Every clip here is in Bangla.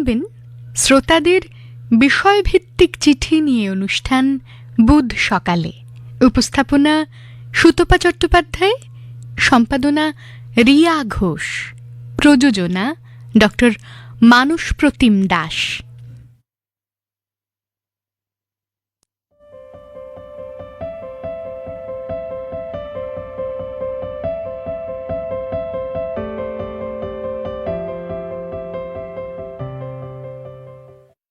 শুনবেন শ্রোতাদের বিষয়ভিত্তিক চিঠি নিয়ে অনুষ্ঠান বুধ সকালে। উপস্থাপনা সুতপা চট্টোপাধ্যায়, সম্পাদনা রিয়া ঘোষ, প্রযোজনা ডক্টর মানস প্রতিম দাস।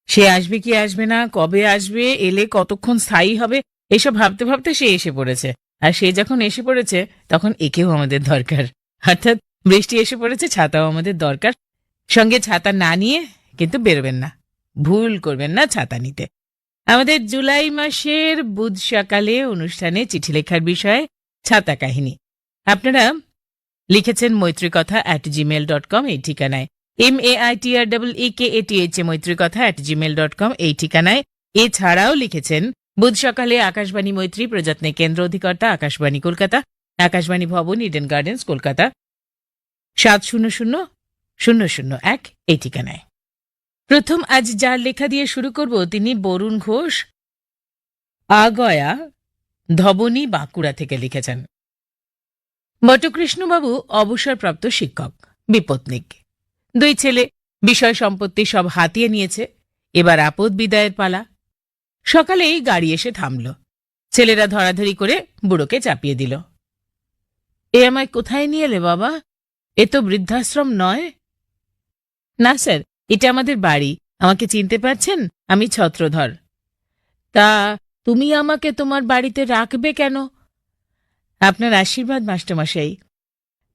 সে আসবে কি আসবে না, কবে আসবে, এলে কতক্ষণ স্থায়ী হবে, এসব ভাবতে ভাবতে সে এসে পড়েছে। আর সে যখন এসে পড়েছে তখন একেও আমাদের দরকার, অর্থাৎ বৃষ্টি এসে পড়েছে, ছাতাও আমাদের দরকার। সঙ্গে ছাতা না নিয়ে কিন্তু বেরোবেন না, ভুল করবেন না ছাতা নিতে। আমাদের জুলাই মাসের বুধ সকালে অনুষ্ঠানে চিঠি লেখার বিষয়ে ছাতা কাহিনী আপনারা লিখেছেন মৈত্রীকথা@gmail.com এই ঠিকানায়, MAITREEKATH মৈত্রীকথা@gmail.com এই ঠিকানায়। এছাড়াও লিখেছেন বুধ সকালে আকাশবাণী মৈত্রী, প্রযত্নে কেন্দ্র অধিকর্তা আকাশবাণী কলকাতা, আকাশবাণী ভবন, ইডেন গার্ডেন্স, কলকাতা 700001 এই ঠিকানায়। প্রথম আজ যার লেখা দিয়ে শুরু করব তিনি বরুণ ঘোষ, আগয়া, ধবনী, বাঁকুড়া থেকে লিখেছেন। বটকৃষ্ণবাবু অবসরপ্রাপ্ত শিক্ষক, বিপত্নিক। 2 ছেলে, বিষয় সম্পত্তি সব হাতিয়ে নিয়েছে, এবার আপদ বিদায়ের পালা। সকালেই গাড়ি এসে থামল। ছেলেরা ধরাধরি করে বুড়োকে চাপিয়ে দিল। এ আমায় কোথায় নিয়ে এলে বাবা? এ তো বৃদ্ধাশ্রম নয়। না স্যার, এটা আমাদের বাড়ি, আমাকে চিনতে পারছেন? আমি ছত্রধর। তা তুমি আমাকে তোমার বাড়িতে রাখবে কেন? আপনার আশীর্বাদ মাস্টারমশাই।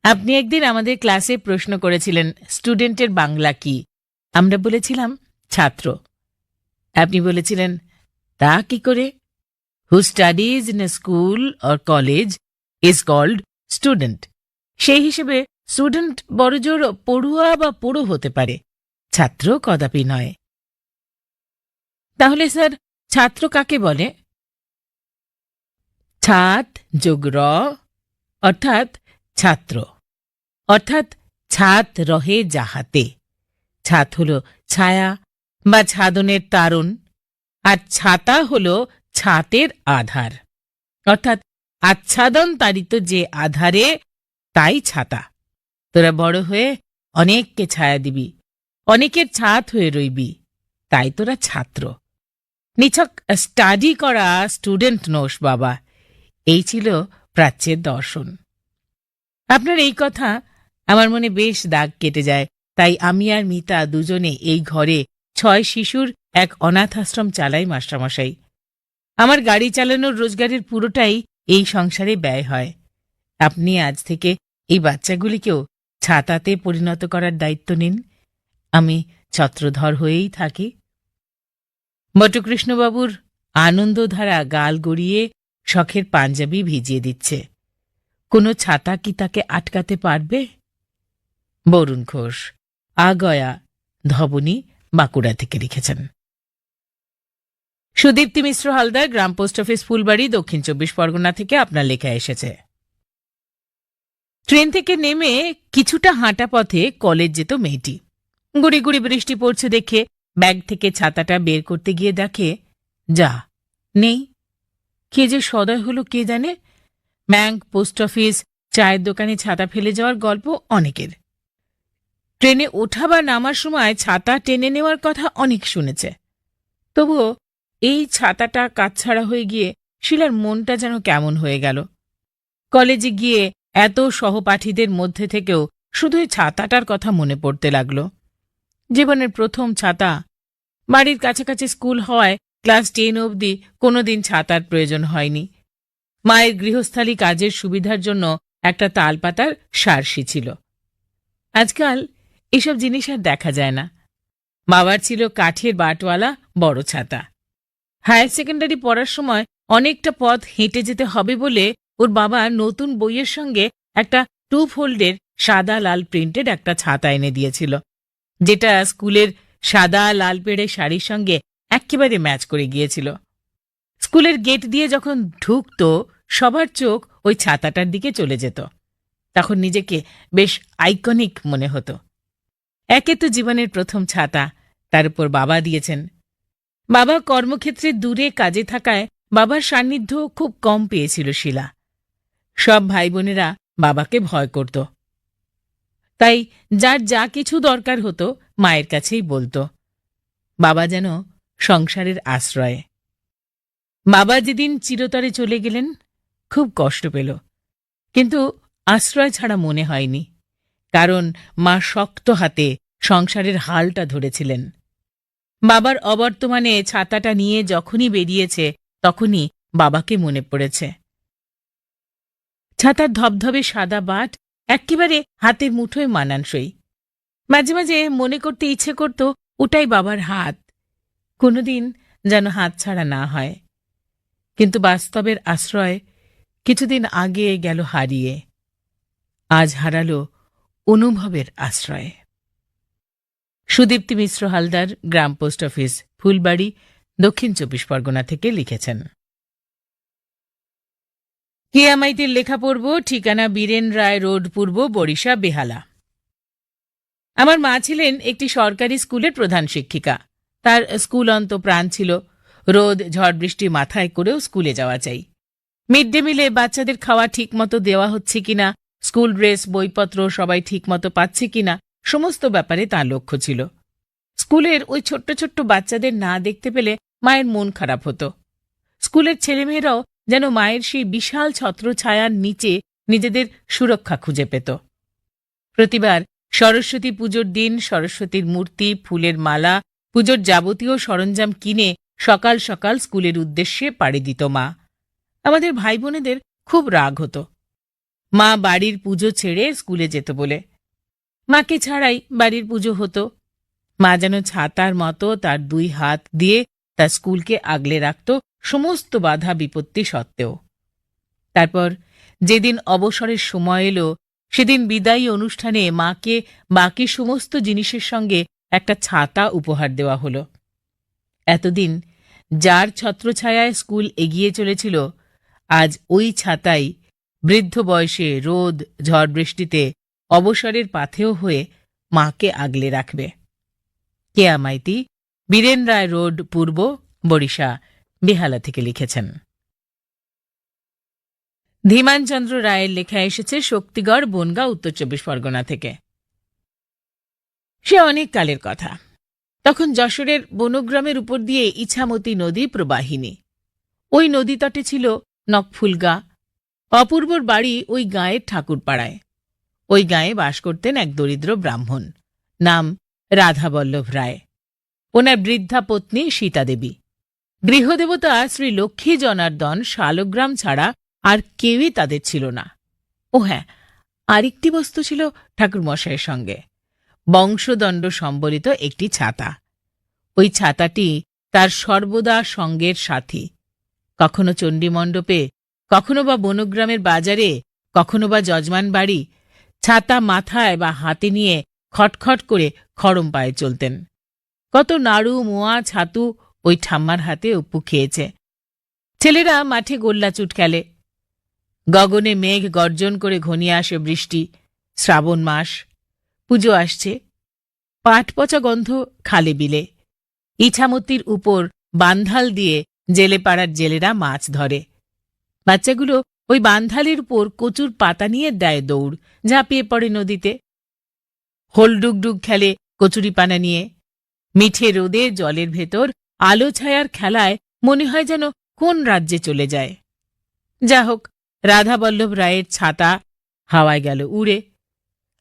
আপনি একদিন আমাদের ক্লাসে প্রশ্ন করেছিলেন স্টুডেন্টের বাংলা কি? আমরা বলেছিলাম ছাত্র। আপনি বলেছিলেন তা কি করে? Who studies in a school or college is called student. সেই হিসেবে স্টুডেন্ট বড়জোর পড়ুয়া বা পড়ো হতে পারে, ছাত্র কদাপি নয়। তাহলে স্যার ছাত্র কাকে বলে? ছাত যোগ র অর্থাৎ ছাত্র, অর্থাৎ ছাত রহে যাহাতে। ছাত হল ছায়া বা ছাদনের তারণ, আর ছাতা হল ছাতের আধার, অর্থাৎ আচ্ছাদন তাড়িত যে আধারে, তাই ছাতা। তোরা বড় হয়ে অনেককে ছায়া দিবি, অনেকের ছাত হয়ে রইবি, তাই তোরা ছাত্র। নিছক স্টাডি করা স্টুডেন্ট নোস বাবা। এই ছিল প্রাচ্যের দর্শন। আপনার এই কথা আমার মনে বেশ দাগ কেটে যায়, তাই আমি আর মিতা দুজনে এই ঘরে 6 শিশুর এক অনাথাশ্রম চালাই মাস্টারমশাই। আমার গাড়ি চালানোর রোজগারের পুরোটাই এই সংসারে ব্যয় হয়। আপনি আজ থেকে এই বাচ্চাগুলিকেও ছাতাতে পরিণত করার দায়িত্ব নিন। আমি ছত্রধর হয়েই থাকি। বটকৃষ্ণবাবুর আনন্দধারা গাল গড়িয়ে শখের পাঞ্জাবি ভিজিয়ে দিচ্ছে। কোনো ছাতা কি তাকে আটকাতে পারবে? বরুণ ঘোষ, আগয়া, ধবনী, বাঁকুড়া থেকে লিখেছেন। সুদীপ্তি মিশ্র হালদার, গ্রাম পোস্ট অফিস, ফুলবাড়ি, দক্ষিণ 24 পরগনা থেকে আপনার লেখা এসেছে। ট্রেন থেকে নেমে কিছুটা হাঁটা পথে কলেজ যেত মেয়েটি। গুড়ি গুড়ি বৃষ্টি পড়ছে দেখে ব্যাগ থেকে ছাতাটা বের করতে গিয়ে দেখে যা নেই। কে যে সদয় হলো কে জানে। ব্যাংক, পোস্ট অফিস, চায়ের দোকানে ছাতা ফেলে যাওয়ার গল্প অনেকের। ট্রেনে ওঠা বা নামার সময় ছাতা টেনে নেওয়ার কথা অনেক শুনেছে। তবুও এই ছাতাটা কাছছাড়া হয়ে গিয়ে শিলার মনটা যেন কেমন হয়ে গেল। কলেজে গিয়ে এত সহপাঠীদের মধ্যে থেকেও শুধু এই ছাতাটার কথা মনে পড়তে লাগল। জীবনের প্রথম ছাতা। বাড়ির কাছাকাছি স্কুল হওয়ায় ক্লাস 10 অবধি কোনোদিন ছাতার প্রয়োজন হয়নি। মায়ের গৃহস্থালী কাজের সুবিধার জন্য একটা তালপাতার সারসি ছিল। আজকাল এসব জিনিস আর দেখা যায় না। বাবার ছিল কাঠের বাটওয়ালা বড় ছাতা। হায়ার সেকেন্ডারি পড়ার সময় অনেকটা পথ হেঁটে যেতে হবে বলে ওর বাবা নতুন বইয়ের সঙ্গে একটা 2 ফোল্ডের সাদা লাল প্রিন্টেড একটা ছাতা এনে দিয়েছিল, যেটা স্কুলের সাদা লাল পেড়ে শাড়ির সঙ্গে একেবারে ম্যাচ করে গিয়েছিল। স্কুলের গেট দিয়ে যখন ঢুকত সবার চোখ ওই ছাতাটার দিকে চলে যেত। তখন নিজেকে বেশ আইকনিক মনে হতো। একে তো জীবনের প্রথম ছাতা, তার উপর বাবা দিয়েছেন। বাবা কর্মক্ষেত্রে দূরে কাজে থাকায় বাবার সান্নিধ্য খুব কম পেয়েছিল শিলা। সব ভাই বোনেরা বাবাকে ভয় করত, তাই যার যা কিছু দরকার হতো মায়ের কাছেই বলতো। বাবা যেন সংসারের আশ্রয়। বাবা যেদিন চিরতরে চলে গেলেন খুব কষ্ট পেল, কিন্তু আশ্রয় ছাড়া মনে হয়নি, কারণ মা শক্ত হাতে সংসারের হালটা ধরেছিলেন। বাবার অবর্তমানে ছাতাটা নিয়ে যখনই বেরিয়েছে তখনই বাবাকে মনে পড়েছে। ছাতার ধবধবে সাদা বাট একেবারে হাতের মুঠোয় মানানসই। মাঝে মাঝে মনে করতে ইচ্ছে করত ওটাই বাবার হাত, কোনোদিন যেন হাত ছাড়া না হয়। কিন্তু বাস্তবের আশ্রয় কিছুদিন আগে গেল হারিয়ে, আজ হারালো অনুভবের আশ্রয়। সুদীপ্তি মিশ্র হালদার, গ্রাম পোস্ট অফিস, ফুলবাড়ি, দক্ষিণ ২৪ পরগনা থেকে লিখেছেন। কেয়ামাইতির লেখা পড়ব। ঠিকানা বীরেন রায় রোড, পূর্ব বরিশা, বেহালা। আমার মা ছিলেন একটি সরকারি স্কুলের প্রধান শিক্ষিকা। তার স্কুল অন্ত প্রাণ ছিল। রোদ ঝড় বৃষ্টি মাথায় করেও স্কুলে যাওয়া চাই। মিড ডে মিলে বাচ্চাদের খাওয়া ঠিকমতো দেওয়া হচ্ছে কিনা, স্কুল ড্রেস বইপত্র সবাই ঠিকমতো পাচ্ছে কিনা, সমস্ত ব্যাপারে তার লক্ষ্য ছিল। স্কুলের ওই ছোট্ট ছোট্ট বাচ্চাদের না দেখতে পেলে মায়ের মন খারাপ হতো। স্কুলের ছেলেমেয়েরাও যেন মায়ের সেই বিশাল ছত্রছায়ার নিচে নিজেদের সুরক্ষা খুঁজে পেত। প্রতিবার সরস্বতী পুজোর দিন সরস্বতীর মূর্তি, ফুলের মালা, পুজোর যাবতীয় সরঞ্জাম কিনে সকাল সকাল স্কুলের উদ্দেশ্যে পাড়ি দিত মা। আমাদের ভাই বোনেদের খুব রাগ হতো মা বাড়ির পুজো ছেড়ে স্কুলে যেত বলে। মাকে ছাড়াই বাড়ির পুজো হতো। মা যেন ছাতার মতো তার ২ হাত দিয়ে তার স্কুলকে আগলে রাখত সমস্ত বাধা বিপত্তি সত্ত্বেও। তারপর যেদিন অবসরের সময় এলো সেদিন বিদায়ী অনুষ্ঠানে মাকে বাকি সমস্ত জিনিসের সঙ্গে একটা ছাতা উপহার দেওয়া হলো। এতদিন যার ছত্রছায়ায় স্কুল এগিয়ে চলেছিল, আজ ওই ছাতাই বৃদ্ধ বয়সে রোদ ঝড় বৃষ্টিতে অবসরের পাথেয় হয়ে মাকে আগলে রাখবে। কেয়ামাইতি, বীরেন রায় রোড, পূর্ব বরিশা, বেহালা থেকে লিখেছেন। ধীমানচন্দ্র রায়ের লেখা এসেছে শক্তিগড়, বনগাঁ, উত্তর ২৪ পরগনা থেকে। সে অনেক কালের কথা। তখন যশোরের বনগ্রামের উপর দিয়ে ইছামতি নদী প্রবাহিনী। ওই নদী তটে ছিল নকফুলগাঁ। অপূর্বর বাড়ি ওই গাঁয়ের ঠাকুরপাড়ায়। ওই গাঁয়ে বাস করতেন এক দরিদ্র ব্রাহ্মণ, নাম রাধাবল্লভ রায়। ওনার বৃদ্ধা পত্নী সীতা দেবী। গৃহদেবতা শ্রী লক্ষ্মী জনার্দন শালগ্রাম ছাড়া আর কেউই তাদের ছিল না। ও হ্যাঁ, আরেকটি বস্তু ছিল ঠাকুরমশাইয়ের সঙ্গে, বংশদণ্ড সম্বলিত একটি ছাতা। ওই ছাতাটি তার সর্বদা সঙ্গের সাথী। কখনো চণ্ডীমণ্ডপে, কখনো বা বনগ্রামের বাজারে, কখনো বা যজমান বাড়ি, ছাতা মাথায় বা হাতে নিয়ে খটখট করে খড়ম পায়ে চলতেন। কত নাড়ু মোয়া ছাতু ওই ঠাম্মার হাতে উপ্পু খেয়েছে। ছেলেরা মাঠে গোল্লাচুট খেলে। গগনে মেঘ গর্জন করে ঘনিয়ে আসে বৃষ্টি। শ্রাবণ মাস, পুজো আসছে। পাট পচা গন্ধ খালে বিলে। ইছামতির উপর বান্ধাল দিয়ে জেলেপাড়ার জেলেরা মাছ ধরে। বাচ্চাগুলো ওই বান্ধালের উপর কচুর পাতা নিয়ে দেয় দৌড়, ঝাঁপিয়ে পড়ে নদীতে। হোলডুগডুগ খেলে কচুরিপানা নিয়ে। মিঠে রোদে জলের ভেতর আলো ছায়ার খেলায় মনে হয় যেন কোন রাজ্যে চলে যায়। যা হোক, রাধাবল্লভ রায়ের ছাতা হাওয়ায় গেল উড়ে।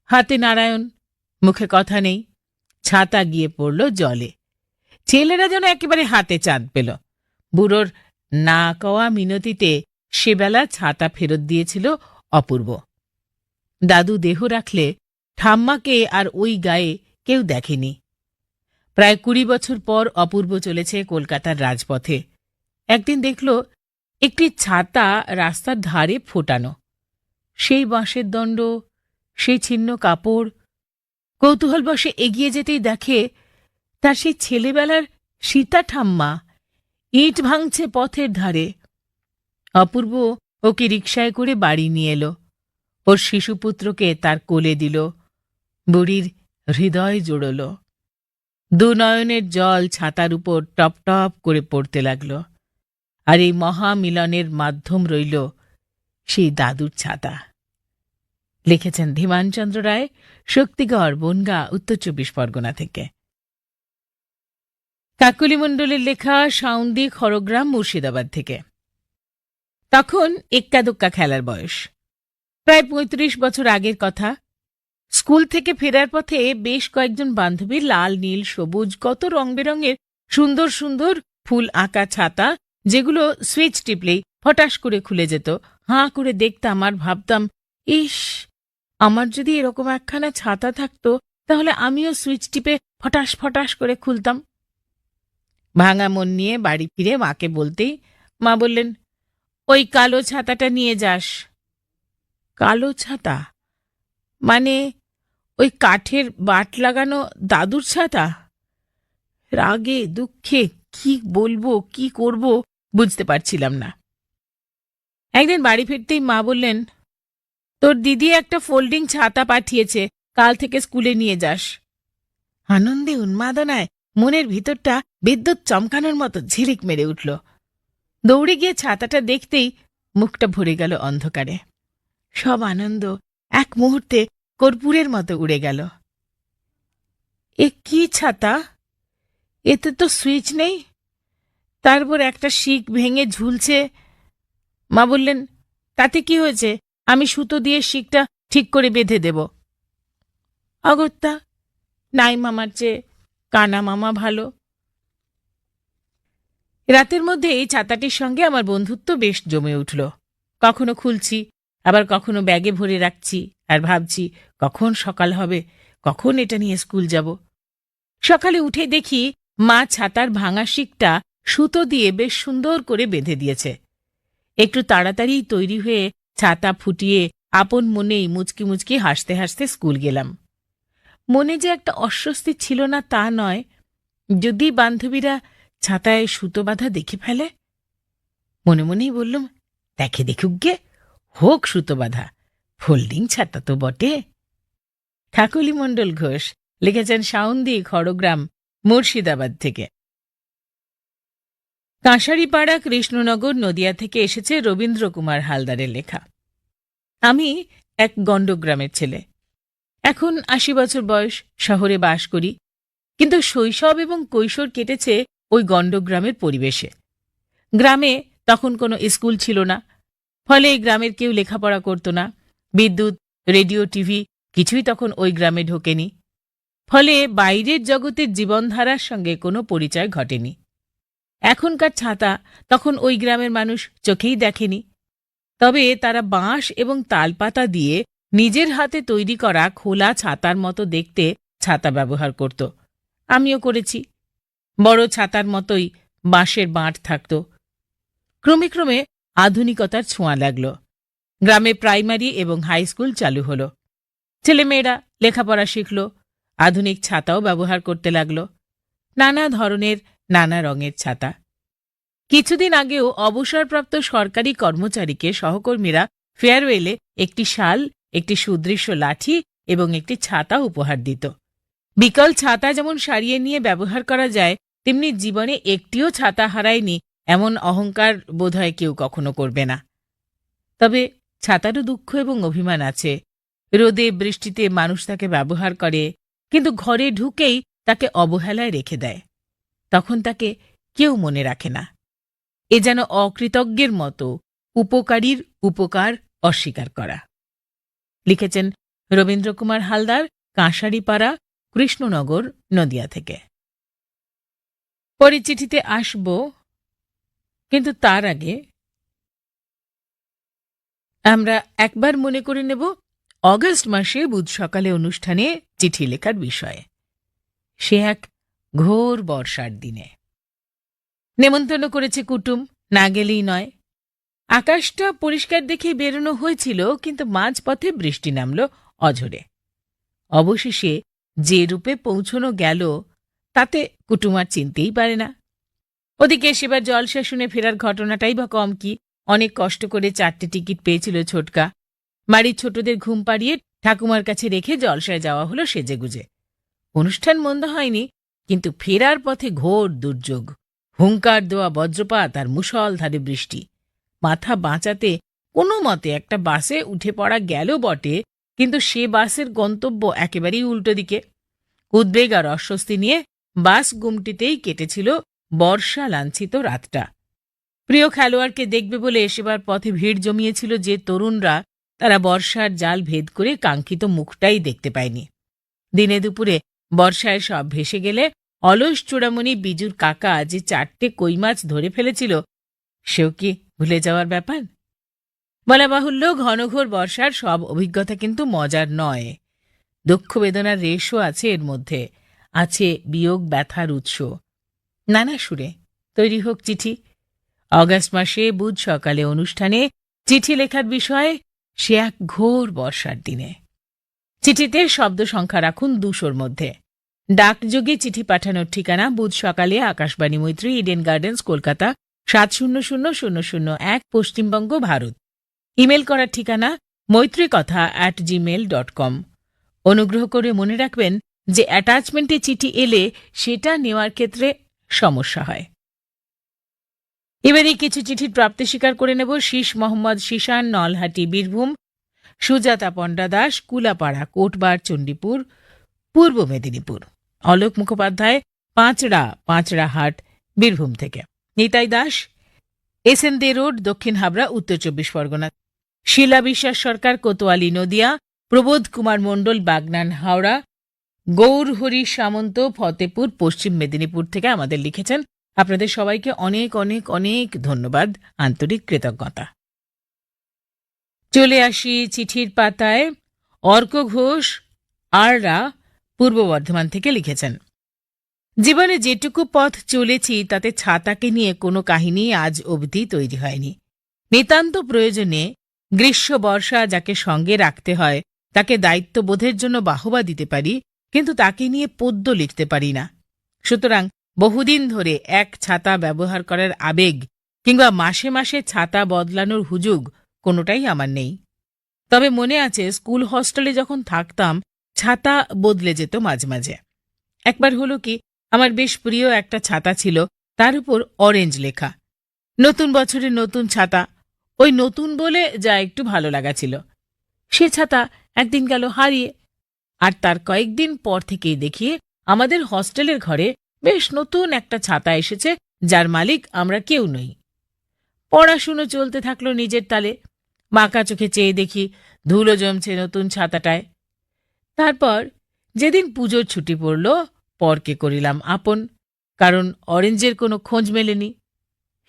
হাতে নারায়ণ, মুখে কথা নেই। ছাতা গিয়ে পড়ল জলে। ছেলেরা যেন একেবারে হাতে চাঁদ পেল। বুড়োর না কওয়া মিনতিতে সেবেলা ছাতা ফেরত দিয়েছিল অপূর্ব। দাদু দেহ রাখলে ঠাম্মাকে আর ওই গায়ে কেউ দেখেনি। প্রায় ২০ বছর পর অপূর্ব চলেছে কলকাতার রাজপথে। একদিন দেখল একটি ছাতা রাস্তার ধারে ফোটানো। সেই বাঁশের দণ্ড, সেই ছিন্ন কাপড়। কৌতূহলবশে এগিয়ে যেতেই দেখে তার সেই ছেলেবেলার সীতা ঠাম্মা ইট ভাঙছে পথের ধারে। অপূর্ব ওকে রিকশায় করে বাড়ি নিয়ে এলো। ওর শিশুপুত্রকে তার কোলে দিল। বুড়ির হৃদয় জুড়ল। দুনয়নের জল ছাতার উপর টপ টপ করে পড়তে লাগল। আর এই মহামিলনের মাধ্যম রইল সেই দাদুর ছাতা। লিখেছেন ধীমানচন্দ্র রায়, শক্তিগড়, বনগাঁ, উত্তর 24 পরগনা থেকে। কাকলি মণ্ডলের লেখা সাউন্দি, খড়গ্রাম, মুর্শিদাবাদ থেকে। তখন এক্কা দোক্কা খেলার বয়স, প্রায় 35 বছর আগের কথা। স্কুল থেকে ফেরার পথে বেশ কয়েকজন বান্ধবীর লাল, নীল, সবুজ, কত রং বেরঙের সুন্দর সুন্দর ফুল আঁকা ছাতা, যেগুলো সুইচ টিপলেই ফটাস করে খুলে যেত, হাঁ করে দেখতাম আর ভাবতাম, ইস, আমার যদি এরকম একখানা ছাতা থাকতো তাহলে আমিও সুইচ টিপে ফটাস ফটাস করে খুলতাম। ভাঙা মন নিয়ে বাড়ি ফিরে মাকে বলতেই মা বললেন, ওই কালো ছাতাটা নিয়ে যাস। কালো ছাতা মানে ওই কাঠের বাট লাগানো দাদুর ছাতা? রাগে দুঃখে কি বলবো, কি করব বুঝতে পারছিলাম না। একদিন বাড়ি ফিরতেই মা বললেন, তোর দিদি একটা ফোল্ডিং ছাতা পাঠিয়েছে, কাল থেকে স্কুলে নিয়ে যাস। আনন্দে উন্মাদনায় মনের ভিতরটা বিদ্যুৎ চমকানোর মতো ঝিলিক মেরে উঠল। দৌড়ে গিয়ে ছাতাটা দেখতেই মুখটা ভরে গেল অন্ধকারে। সব আনন্দ এক মুহূর্তে কর্পূরের মতো উড়ে গেল। এ কি ছাতা? এতে তো সুইচ নেই, তারপর একটা শিক ভেঙে ঝুলছে। মা বললেন, তাতে কি হয়েছে, আমি সুতো দিয়ে শিকটা ঠিক করে বেঁধে দেব। অগত্যা, নাই মামার চেয়ে কানা মামা ভালো। রাতের মধ্যে এই ছাতাটির সঙ্গে আমার বন্ধুত্ব বেশ জমে উঠল। কখনো খুলছি, আবার কখনো ব্যাগে ভরে রাখছি, আর ভাবছি কখন সকাল হবে, কখন এটা নিয়ে স্কুল যাব। সকালে উঠে দেখি মা ছাতার ভাঙা শিকটা সুতো দিয়ে বেশ সুন্দর করে বেঁধে দিয়েছে। একটু তাড়াতাড়ি তৈরি হয়ে ছাতা ফুটিয়ে আপন মনেই মুচকি মুচকি হাসতে হাসতে স্কুল গেলাম। মনে যে একটা অস্বস্তি ছিল না তা নয়, যদি বান্ধবীরা ছাতায় সুতো বাঁধা দেখে ফেলে। মনে মনেই বললুম, দেখে দেখুক গে, হোক সুতো বাঁধা, ফোল্ডিং ছাতা তো বটে। কাকলি মণ্ডল ঘোষ লিখেছেন সাউন্দি, খড়গ্রাম, মুর্শিদাবাদ থেকে। কাঁসারিপাড়া, কৃষ্ণনগর, নদিয়া থেকে এসেছে রবীন্দ্র কুমার হালদারের লেখা। আমি এক গণ্ডগ্রামের ছেলে। এখন 80 বছর বয়স, শহরে বাস করি, কিন্তু শৈশব এবং কৈশোর কেটেছে ওই গণ্ডগ্রামের পরিবেশে। গ্রামে তখন কোনো স্কুল ছিল না, ফলে এই গ্রামের কেউ লেখাপড়া করত না। বিদ্যুৎ, রেডিও, টিভি কিছুই তখন ওই গ্রামে ঢোকেনি, ফলে বাইরের জগতের জীবনধারার সঙ্গে কোনো পরিচয় ঘটেনি। এখনকার ছাতা তখন ওই গ্রামের মানুষ চোখেই দেখেনি, তবে তারা বাঁশ এবং তালপাতা দিয়ে নিজের হাতে তৈরি করা খোলা ছাতার মতো দেখতে ছাতা ব্যবহার করত। আমিও করেছি। বড় ছাতার মতোই বাঁশের বাঁট থাকত। ক্রমে ক্রমে আধুনিকতার ছোঁয়া লাগল। গ্রামে প্রাইমারি এবং হাই স্কুল চালু হল। ছেলেমেয়েরা লেখাপড়া শিখল, আধুনিক ছাতাও ব্যবহার করতে লাগল। নানা ধরনের, নানা রঙের ছাতা। কিছুদিন আগেও অবসরপ্রাপ্ত সরকারি কর্মচারীকে সহকর্মীরা ফেয়ারওয়েলে একটি শাল, একটি সুদৃশ্য লাঠি এবং একটি ছাতা উপহার দিত। বিকল ছাতা যেমন সারিয়ে নিয়ে ব্যবহার করা যায়, তেমনি জীবনে একটিও ছাতা হারায়নি এমন অহংকার বোধহয় কেউ কখনো করবে না। তবে ছাতারও দুঃখ এবং অভিমান আছে। রোদে বৃষ্টিতে মানুষ তাকে ব্যবহার করে, কিন্তু ঘরে ঢুকেই তাকে অবহেলায় রেখে দেয়। তখন তাকে কেউ মনে রাখে না। এ যেন অকৃতজ্ঞের মতো উপকারীর উপকার অস্বীকার করা। লিখেছেন রবীন্দ্র কুমার হালদার, কাঁসারিপাড়া, কৃষ্ণনগর, নদিয়া থেকে। পরে চিঠিতে আসব, কিন্তু তার আগে আমরা একবার মনে করে নেব অগস্ট মাসে বুধ সকালে অনুষ্ঠানে চিঠি লেখার বিষয়ে। সে এক ঘোর বর্ষার দিনে। নেমন্তন্ন করেছে কুটুম, না গেলেই নয়। আকাশটা পরিষ্কার দেখে বেরোনো হয়েছিল, কিন্তু মাঝপথে বৃষ্টি নামল অঝরে। অবশেষে যে রূপে পৌঁছনো গেল তাতে কুটুম আর চিনতেই পারে না। ওদিকে সেবার জলসা শুনে ফেরার ঘটনাটাই বা কম কি। অনেক কষ্ট করে 4টে টিকিট পেয়েছিল ছোটকা। বাড়ির ছোটদের ঘুম পাড়িয়ে ঠাকুমার কাছে রেখে জলসায় যাওয়া হলো সেজেগুজে। অনুষ্ঠান মন্দ হয়নি, কিন্তু ফেরার পথে ঘোর দুর্যোগ, হুঙ্কার দেওয়া বজ্রপাত আর মুষলধারে বৃষ্টি। মাথা বাঁচাতে কোনো মতে একটা বাসে উঠে পড়া গেল বটে, কিন্তু সে বাসের গন্তব্য একেবারেই উল্টো দিকে। উদ্বেগ আর অস্বস্তি নিয়ে বাস গুমটিতেই কেটেছিল বর্ষা লাঞ্ছিত রাতটা। প্রিয় খেলোয়াড়কে দেখবে বলে সেবার পথে ভিড় জমিয়েছিল যে তরুণরা, তারা বর্ষার জাল ভেদ করে কাঙ্ক্ষিত মুখটাই দেখতে পায়নি। দিনে দুপুরে বর্ষায় সব ভেসে গেলে অলস চূড়ামণি বিজুর কাকা যে 4টে কই মাছ ধরে ফেলেছিল, সেও কি ভুলে যাওয়ার ব্যাপার? বলা বাহুল্য, ঘনঘোর বর্ষার সব অভিজ্ঞতা কিন্তু মজার নয়। দুঃখ বেদনার রেশও আছে এর মধ্যে, আছে বিয়োগ ব্যথার উৎস। নানা সুরে তৈরি হোক চিঠি। অগাস্ট মাসে বুধ সকালে অনুষ্ঠানে চিঠি লেখার বিষয়ে সে এক ঘোর বর্ষার দিনে। চিঠিতে শব্দ সংখ্যা রাখুন 200-র মধ্যে। ডাকযোগে চিঠি পাঠানোর ঠিকানা বুধ সকালে, আকাশবাণী মৈত্রী, Eden gardens, Kolkata 700001, Paschimbanga, Bharat. Email করার ঠিকানা maitrikotha@gmail.com। অনুগ্রহ করে মনে রাখবেন যে অ্যাটাচমেন্টে চিঠি এলে সেটা নেওয়ার ক্ষেত্রে সমস্যা হয়। এবারে কিছু চিঠির প্রাপ্তি স্বীকার করে নেব। শীষ মোহাম্মদ শিশান, নলহাটি, বীরভূম। সুজাতা পণ্ডা দাস, কুলাপাড়া, কোটবার, চণ্ডীপুর, পূর্ব মেদিনীপুর। অলোক মুখোপাধ্যায়, পাঁচড়াহাট, বীরভূম থেকে। নিতাই দাস, SN দে রোড, দক্ষিণ হাবড়া, উত্তর 24 পরগনা। শিলা বিশ্বাস সরকার, কোতোয়ালি, নদিয়া। প্রবোধ কুমার মণ্ডল, বাগনান, হাওড়া। গৌরহরি সামন্ত, ফতেপুর, পশ্চিম মেদিনীপুর থেকে আমাদের লিখেছেন। আপনাদের সবাইকে অনেক অনেক অনেক ধন্যবাদ, আন্তরিক কৃতজ্ঞতা। চলে আসি চিঠির পাতায়। অর্ক ঘোষ আররা, পূর্ব বর্ধমান থেকে লিখেছেন, জীবনে যেটুকু পথ চলেছি তাতে ছাতাকে নিয়ে কোনো কাহিনী আজ অবধি তৈরি হয়নি। নিতান্ত প্রয়োজনে গ্রীষ্ম বর্ষা যাকে সঙ্গে রাখতে হয় তাকে দায়িত্ববোধের জন্য বাহবা দিতে পারি, কিন্তু তাকে নিয়ে পদ্য লিখতে পারি না। সুতরাং বহুদিন ধরে এক ছাতা ব্যবহার করার আবেগ কিংবা মাসে মাসে ছাতা বদলানোর হুজুগ কোনোটাই আমার নেই। তবে মনে আছে স্কুল হস্টেলে যখন থাকতাম ছাতা বদলে যেত মাঝে মাঝে। একবার হলো কি, আমার বেশ প্রিয় একটা ছাতা ছিল, তার উপর অরেঞ্জ লেখা। নতুন বছরে নতুন ছাতা, ওই নতুন বলে যা একটু ভালো লাগা ছিল। সে ছাতা একদিন গেল হারিয়ে, আর তার কয়েকদিন পর থেকেই দেখি আমাদের হস্টেলের ঘরে বেশ নতুন একটা ছাতা এসেছে, যার মালিক আমরা কেউ নই। পড়াশুনো চলতে থাকলো নিজের তালে। বাঁকা চোখে চেয়ে দেখি ধুলো জমছে নতুন ছাতাটায়। তারপর যেদিন পুজোর ছুটি পড়ল, পরকে করিলাম আপন, কারণ অরেঞ্জের কোনো খোঁজ মেলেনি।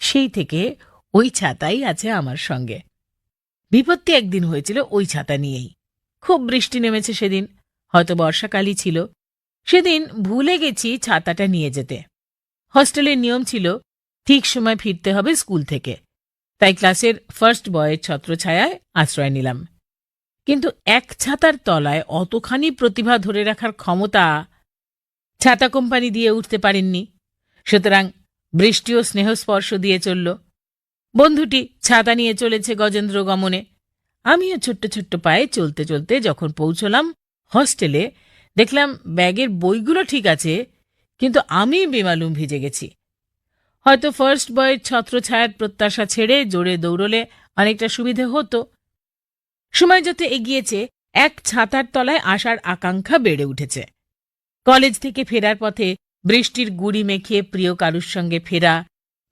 সেই থেকে ওই ছাতাই আছে আমার সঙ্গে। বিপত্তি একদিন হয়েছিল ওই ছাতা নিয়েই। খুব বৃষ্টি নেমেছে সেদিন, হয়তো বর্ষাকালই ছিল। সেদিন ভুলে গেছি ছাতাটা নিয়ে যেতে। হস্টেলের নিয়ম ছিল ঠিক সময় ফিরতে হবে স্কুল থেকে, তাই ক্লাসের ফার্স্ট বয়ের ছত্রছায়ায় আশ্রয় নিলাম। কিন্তু এক ছাতার তলায় অতখানি প্রতিভা ধরে রাখার ক্ষমতা ছাতা কোম্পানি দিয়ে উঠতে পারেননি। সুতরাং বৃষ্টিও স্নেহস্পর্শ দিয়ে চলল। বন্ধুটি ছাতা নিয়ে চলেছে গজেন্দ্র গমনে। আমিও ছোট্ট ছোট্ট পায়ে চলতে চলতে যখন পৌঁছলাম হস্টেলে, দেখলাম ব্যাগের বইগুলো ঠিক আছে, কিন্তু আমি বেমালুম ভিজে গেছি। হয়তো ফার্স্ট বয়ের ছত্রছায়ার প্রত্যাশা ছেড়ে জোরে দৌড়লে অনেকটা সুবিধে হতো। সময় যত এগিয়েছে এক ছাতার তলায় আসার আকাঙ্ক্ষা বেড়ে উঠেছে। কলেজ থেকে ফেরার পথে বৃষ্টির গুড়ি মেখে প্রিয় কারুর সঙ্গে ফেরা,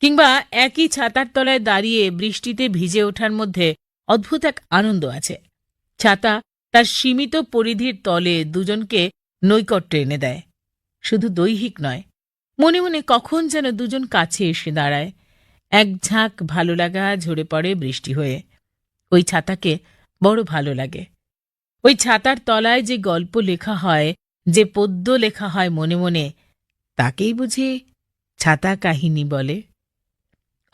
কিংবা একই ছাতার তলায় দাঁড়িয়ে বৃষ্টিতে ভিজে ওঠার মধ্যে অদ্ভুত এক আনন্দ আছে। ছাতা তার সীমিত পরিধির তলে দুজনকে নৈকট্য এনে দেয়। শুধু দৈহিক নয়, মনে মনে কখন যেন দুজন কাছে এসে দাঁড়ায়। এক ঝাঁক ভালো লাগা ঝরে পড়ে বৃষ্টি হয়ে। ওই ছাতাকে বড় ভালো লাগে। ওই ছাতার তলায় যে গল্প লেখা হয়, যে পদ্য লেখা হয় মনে মনে, তাকেই বুঝি ছাতা কাহিনী বলে।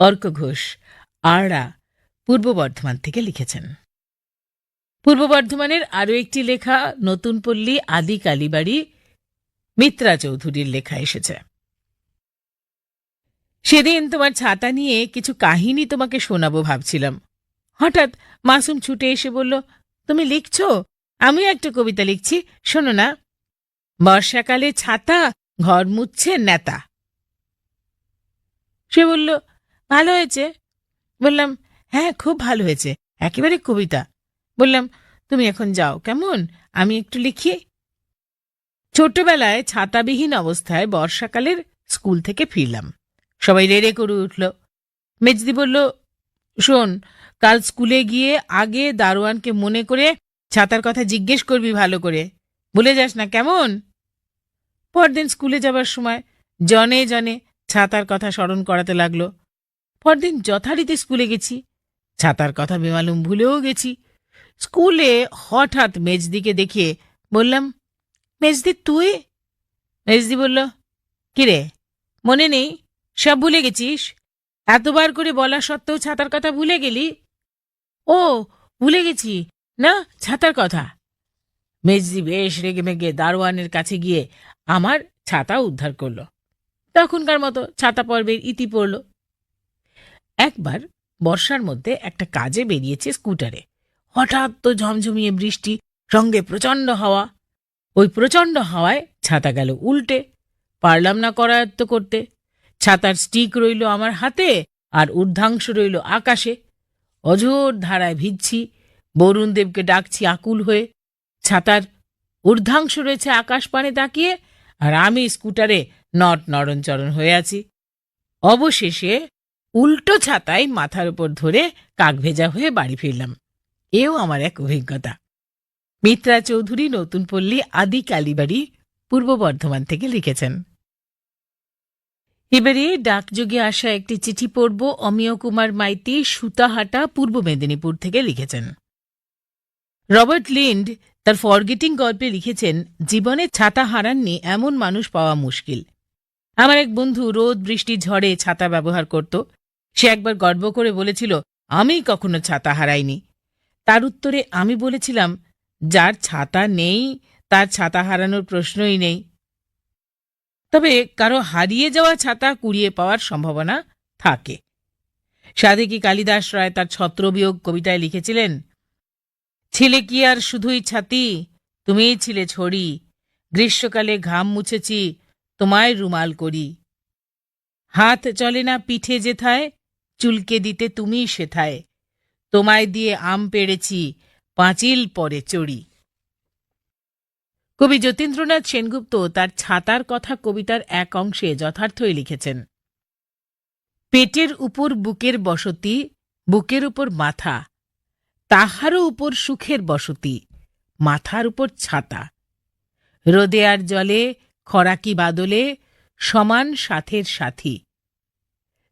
অর্ক ঘোষ আররা, পূর্ব বর্ধমান থেকে লিখেছেন। পূর্ব বর্ধমানের আরও একটি লেখা নতুন পল্লী আদি কালীবাড়ি, মিত্রা চৌধুরীর লেখা এসেছে। সেদিন তোমার ছাতা নিয়ে কিছু কাহিনী তোমাকে শোনাবো ভাবছিলাম। হঠাৎ মাসুম ছুটে এসে বলল, তুমি লিখছ? আমিও একটা কবিতা লিখছি, শোনো না। বর্ষাকালে ছাতা ঘর মুছছে নেতা। সে বলল, ভালো হয়েছে। বললাম, হ্যাঁ, খুব ভালো হয়েছে, একেবারে কবিতা। বললাম, তুমি এখন যাও কেমন, আমি একটু লিখি। ছোট্টবেলায় ছাতাবিহীন অবস্থায় বর্ষাকালের স্কুল থেকে ফিরলাম। সবাই রেড়ে করে উঠল। মেজদি বলল, শোন, কাল স্কুলে গিয়ে আগে দারোয়ানকে মনে করে ছাতার কথা জিজ্ঞেস করবি ভালো করে, ভুলে যাস না কেমন। পরদিন স্কুলে যাবার সময় জনে জনে ছাতার কথা স্মরণ করাতে লাগলো। পরদিন যথারীতি স্কুলে গেছি, ছাতার কথা বেমালুম ভুলেও গেছি। স্কুলে হঠাৎ মেজদিকে দেখে বললাম, মেজদি তুই? মেজদি বলল, কিরে, মনে নেই, সব ভুলে গেছিস? এতবার করে বলা সত্ত্বেও ছাতার কথা ভুলে গেলি? ও, ভুলে গেছি না ছাতার কথা। মেজদি বেশ রেগে মেগে দারোয়ানের কাছে গিয়ে আমার ছাতা উদ্ধার করল। তখনকার মতো ছাতা পর্বের ইতি পড়ল। একবার বর্ষার মধ্যে একটা কাজে বেরিয়েছে স্কুটারে। হঠাৎ তো ঝমঝমিয়ে বৃষ্টি, সঙ্গে প্রচণ্ড হাওয়া। ওই প্রচণ্ড হাওয়ায় ছাতা গেল উল্টে। পারলাম না করায়ত্ত করতে। ছাতার স্টিক রইল আমার হাতে, আর ঊর্ধ্বাংশ রইল আকাশে। অঝোর ধারায় ভিজছি, বরুণদেবকে ডাকছি আকুল হয়ে। ছাতার ঊর্ধ্বাংশ রয়েছে আকাশ পানে তাকিয়ে, আর আমি স্কুটারে নড়নচড়ন হয়ে আছি। অবশেষে উল্টো ছাতায় মাথার উপর ধরে কাকভেজা হয়ে বাড়ি ফিরলাম। এও আমার এক অভিজ্ঞতা। মিত্রা চৌধুরী, নতুন পল্লী, আদি কালীবাড়ি, পূর্ব বর্ধমান থেকে লিখেছেন। এবারে ডাকযোগে আসা একটি চিঠি পড়ব। অমিয় কুমার মাইতি, সুতাহাটা, পূর্ব মেদিনীপুর থেকে লিখেছেন। রবার্ট লিন্ড তার ফরগেটিং গল্পে লিখেছেন, জীবনে ছাতা হারাননি এমন মানুষ পাওয়া মুশকিল। আমার এক বন্ধু রোদ বৃষ্টি ঝড়ে ছাতা ব্যবহার করত। সে একবার গর্ব করে বলেছিল, আমি কখনো ছাতা হারাইনি। তার উত্তরে আমি বলেছিলাম, যার ছাতা নেই তার ছাতা হারানোর প্রশ্নই নেই। তবে কারো হারিয়ে যাওয়া ছাতা কুড়িয়ে পাওয়ার সম্ভাবনা থাকে। সাধেকি কালিদাস রায় তার ছত্রবিয়োগ কবিতায় লিখেছিলেন, ছিলে কি আর শুধুই ছাতি, তুমিই ছিলে ছড়ি, গ্রীষ্মকালে ঘাম মুছেছি, তোমায় রুমাল করি। হাত চলে না পিঠে যেথায়, চুলকে দিতে তুমিই সেথায়, তোমায় দিয়ে আম পেড়েছি, পাঁচিল পরে চড়ি। কবি যতীন্দ্রনাথ সেনগুপ্ত তার ছাতার কথা কবিতার এক অংশে যথার্থই লিখেছেন, পেটের উপর বুকের বসতি, বুকের উপর মাথা, তাহারও উপর সুখের বসতি, মাথার উপর ছাতা, রোদে আর জলে, খরাকি বাদলে, সমান সাথের সাথী।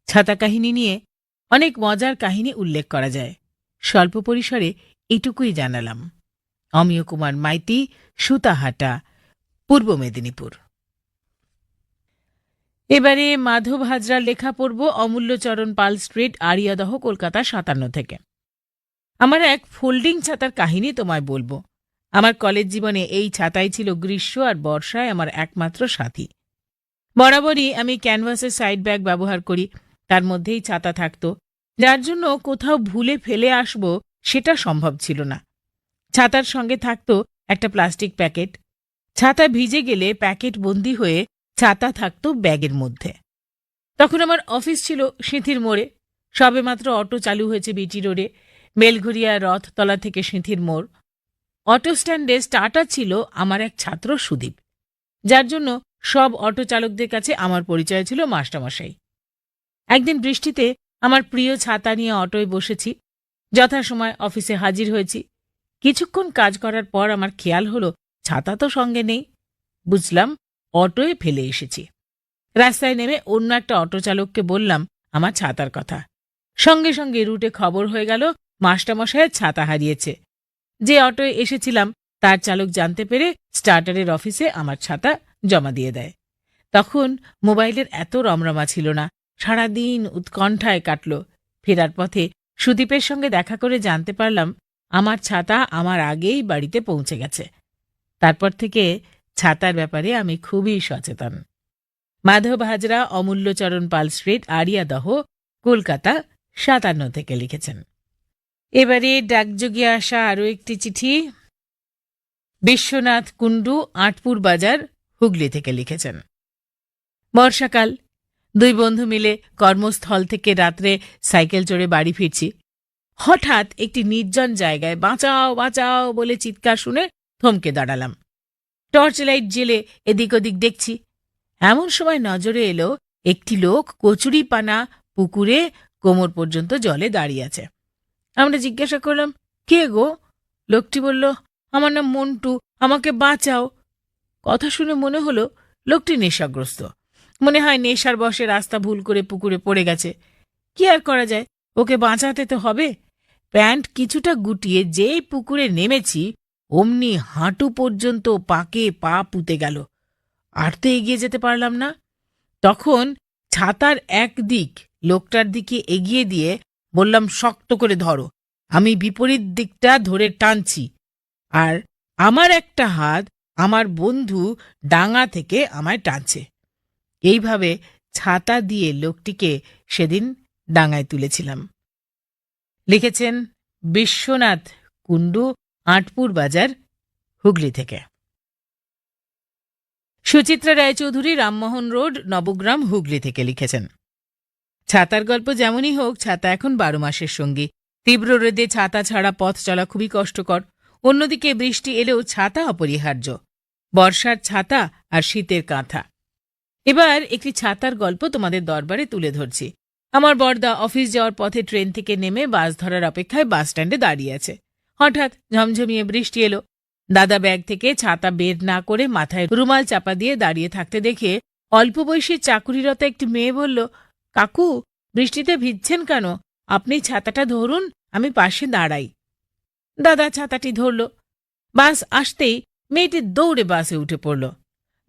ছাতা কাহিনী নিয়ে অনেক মজার কাহিনী উল্লেখ করা যায়। স্বল্প পরিসরে এটুকুই জানালাম। অমিয় কুমার মাইতি, সুতাহাটা, পূর্ব মেদিনীপুর। এবারে মাধব হাজরার লেখা পড়ব। অমূল্যচরণ পাল স্ট্রিট, আড়িয়াদহ, কলকাতা 57 থেকে। আমার এক ফোল্ডিং ছাতার কাহিনী তোমায় বলবো। আমার কলেজ জীবনে এই ছাতাই ছিল গ্রীষ্ম আর বর্ষায় আমার একমাত্র সাথী। বরাবরই আমি ক্যানভাসের সাইড ব্যাগ ব্যবহার করি, তার মধ্যেই ছাতা থাকত, যার জন্য কোথাও ভুলে ফেলে আসব সেটা সম্ভব ছিল না। ছাতার সঙ্গে থাকত একটা প্লাস্টিক প্যাকেট। ছাতা ভিজে গেলে প্যাকেট বন্দি হয়ে ছাতা থাকত ব্যাগের মধ্যে। তখন আমার অফিস ছিল সিঁথির মোড়ে। সবেমাত্র অটো চালু হয়েছে বিটি রোডে, বেলঘরিয়া রথতলা থেকে সিঁথির মোড়। অটো স্ট্যান্ডে স্টার্টার ছিল আমার এক ছাত্র সুদীপ, যার জন্য সব অটো চালকদের কাছে আমার পরিচয় ছিল মাস্টারমশাই। একদিন বৃষ্টিতে আমার প্রিয় ছাতা নিয়ে অটোয় বসেছি। যথাসময় অফিসে হাজির হয়েছি। কিছুক্ষণ কাজ করার পর আমার খেয়াল হলো ছাতা তো সঙ্গে নেই। বুঝলাম অটোয় ফেলে এসেছি। রাস্তায় নেমে অন্য একটা অটো চালককে বললাম আমার ছাতার কথা। সঙ্গে সঙ্গে রুটে খবর হয়ে গেল মাস্টারমশাইয়ের ছাতা হারিয়েছে। যে অটোয় এসেছিলাম তার চালক জানতে পেরে স্টার্টারের অফিসে আমার ছাতা জমা দিয়ে দেয়। তখন মোবাইলের এত রমরমা ছিল না। সারাদিন উৎকণ্ঠায় কাটল। ফেরার পথে সুদীপের সঙ্গে দেখা করে জানতে পারলাম আমার ছাতা আমার আগেই বাড়িতে পৌঁছে গেছে। তারপর থেকে ছাতার ব্যাপারে আমি খুবই সচেতন। মাধব হাজরা, অমূল্যচরণ পাল স্ট্রিট, আড়িয়াদহ, কলকাতা 57 থেকে লিখেছেন। এবারে ডাকযোগে আসা আরও একটি চিঠি। বিশ্বনাথ কুণ্ডু, আটপুর বাজার, হুগলি থেকে লিখেছেন। বর্ষাকাল, দুই বন্ধু মিলে কর্মস্থল থেকে রাত্রে সাইকেল চড়ে বাড়ি ফিরছি। হঠাৎ একটি নির্জন জায়গায় বাঁচাও বাঁচাও বলে চিৎকার শুনে থমকে দাঁড়ালাম। টর্চ লাইট জেলে এদিক ওদিক দেখছি। এমন সময় নজরে এলো একটি লোক কচুরিপানা পুকুরে কোমর পর্যন্ত জলে দাঁড়িয়ে আছে। আমরা জিজ্ঞাসা করলাম, কে গো? লোকটি বলল, আমার নাম মন্টু, আমাকে বাঁচাও। কথা শুনে মনে হলো লোকটি নেশাগ্রস্ত। মনে হয় নেশার বশে রাস্তা ভুল করে পুকুরে পড়ে গেছে। কি আর করা যায়, ওকে বাঁচাতে তো হবে। প্যান্ট কিছুটা গুটিয়ে যেই পুকুরে নেমেছি, অমনি হাঁটু পর্যন্ত পাকে পা পুঁতে গেল। আর তো এগিয়ে যেতে পারলাম না। তখন ছাতার একদিক লোকটার দিকে এগিয়ে দিয়ে বললাম, শক্ত করে ধরো। আমি বিপরীত দিকটা ধরে টানছি, আর আমার একটা হাত আমার বন্ধু ডাঙা থেকে আমায় টানছে। এইভাবে ছাতা দিয়ে লোকটিকে সেদিন ডাঙায় তুলেছিলাম। লিখেছেন বিশ্বনাথ কুণ্ডু, আটপুর বাজার, হুগলি থেকে। সুচিত্রা রায়চৌধুরী, রামমোহন রোড, নবগ্রাম, হুগলি থেকে লিখেছেন, ছাতার গল্প যেমনই হোক, ছাতা এখন 12 মাসের সঙ্গী। তীব্র রোদে ছাতা ছাড়া পথ চলা খুবই কষ্টকর। অন্যদিকে বৃষ্টি এলেও ছাতা অপরিহার্য। বর্ষার ছাতা আর শীতের কাঁথা। এবার একটি ছাতার গল্প তোমাদের দরবারে তুলে ধরছি। আমার বড়দা অফিস যাওয়ার পথে ট্রেন থেকে নেমে বাস ধরার অপেক্ষায় বাস স্ট্যান্ডে দাঁড়িয়ে আছে। হঠাৎ ঝমঝমিয়ে বৃষ্টি এলো। দাদা ব্যাগ থেকে ছাতা বের না করে মাথায় রুমাল চাপা দিয়ে দাঁড়িয়ে থাকতে দেখে অল্প বয়সী চাকুরিরত একটি মেয়ে বলল, কাকু, বৃষ্টিতে ভিজছেন কেন? আপনি ছাতাটা ধরুন, আমি পাশে দাঁড়াই। দাদা ছাতাটি ধরল। বাস আসতেই মেয়েটি দৌড়ে বাসে উঠে পড়ল।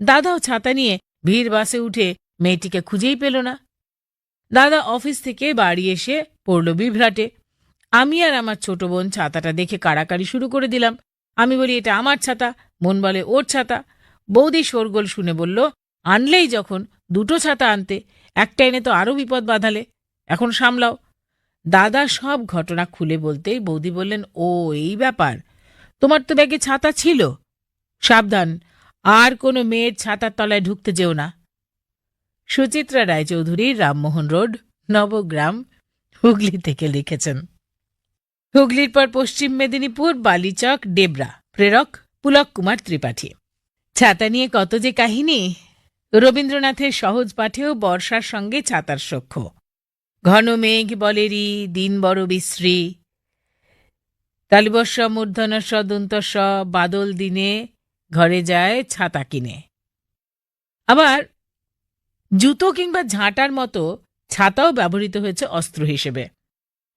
দাদাও ছাতা নিয়ে ভিড় বাসে উঠে মেয়েটিকে খুঁজেই পেল না। দাদা অফিস থেকে বাড়ি এসে পড়ল বিভ্রাটে। আমি আর আমার ছোট বোন ছাতাটা দেখে কাড়াকাড়ি শুরু করে দিলাম। আমি বলি, এটা আমার ছাতা। বোন বলে, ওর ছাতা। বৌদি শোরগোল শুনে বলল, আনলেই যখন দুটো ছাতা আনতে, একটা এনে তো আরও বিপদ বাঁধালে, এখন সামলাও। দাদা সব ঘটনা খুলে বলতেই বৌদি বললেন, ও এই ব্যাপার, তোমার তো ব্যাগে ছাতা ছিল। সাবধান, আর কোনো মেয়ের ছাতার তলায় ঢুকতে যেও না। সুচিত্রা রায়চৌধুরী, রামমোহন রোড, নবগ্রাম, হুগলি থেকে লিখেছেন। হুগলির পর পশ্চিম মেদিনীপুর, বালিচক, ডেবরা। প্রেরক পুলক কুমার ত্রিপাঠী। ছাতা নিয়ে কত যে কাহিনী। রবীন্দ্রনাথের সহজ পাঠেও বর্ষার সঙ্গে ছাতার সখ্য। ঘন মেঘ বলেরি, দিন বড় বিশ্রী। তালিবস্য মূর্ধনস্য দন্তস্য, বাদল দিনে ঘরে যায় ছাতা কিনে। আবার জুতো কিংবা ঝাঁটার মতো ছাতাও ব্যবহৃত হয়েছে অস্ত্র হিসেবে।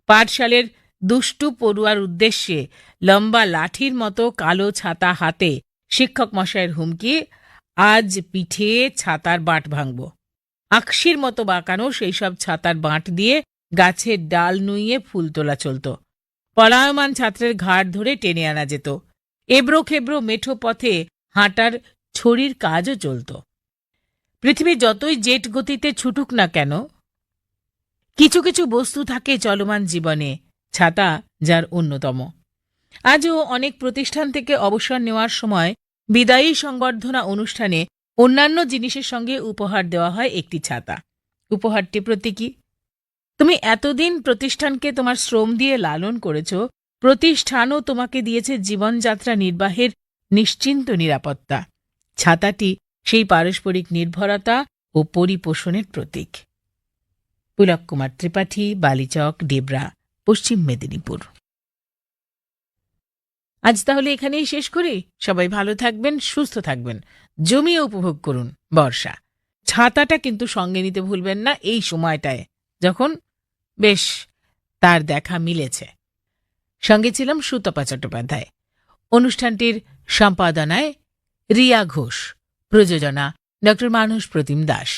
পাঠশালের দুষ্টু পড়ুয়ার উদ্দেশ্যে লম্বা লাঠির মতো কালো ছাতা হাতে শিক্ষক মশাইয়ের হুমকি, আজ পিঠে ছাতার বাঁট ভাঙব। আকশির মতো বাঁকানো সেই সব ছাতার বাঁট দিয়ে গাছের ডাল নুইয়ে ফুল তোলা চলত। পলায়মান ছাত্রের ঘাড় ধরে টেনে আনা যেত। এবড়ো খেবড়ো মেঠো পথে হাঁটার ছড়ির কাজও চলত। পৃথিবী যতই জেট গতিতে ছুটুক না কেন, কিছু কিছু বস্তু থাকে চলমান জীবনে, ছাতা যার অন্যতম। আজও অনেক প্রতিষ্ঠান থেকে অবসর নেওয়ার সময় বিদায়ী সংবর্ধনা অনুষ্ঠানে অন্যান্য জিনিসের সঙ্গে উপহার দেওয়া হয় একটি ছাতা। উপহারটি প্রতীকী। তুমি এতদিন প্রতিষ্ঠানকে তোমার শ্রম দিয়ে লালন করেছ, প্রতিষ্ঠানও তোমাকে দিয়েছে জীবনযাত্রা নির্বাহের নিশ্চিন্ত নিরাপত্তা। ছাতাটি সেই পারস্পরিক নির্ভরতা ও পরিপোষণের প্রতীক। পুলক কুমার ত্রিপাঠী, বালিচক, ডেবরা, পশ্চিম মেদিনীপুর। আজ তাহলে এখানেই শেষ করি। সবাই ভালো থাকবেন, সুস্থ থাকবেন, জমিয়ে উপভোগ করুন বর্ষা। ছাতাটা কিন্তু সঙ্গে নিতে ভুলবেন না এই সময়টায়, যখন বেশ তার দেখা মিলেছে। সঙ্গে ছিলাম সুতপা চট্টোপাধ্যায়। অনুষ্ঠানটির সম্পাদনায় রিয়া ঘোষ, প্রযোজনা ডক্টর মানস প্রতিম দাস।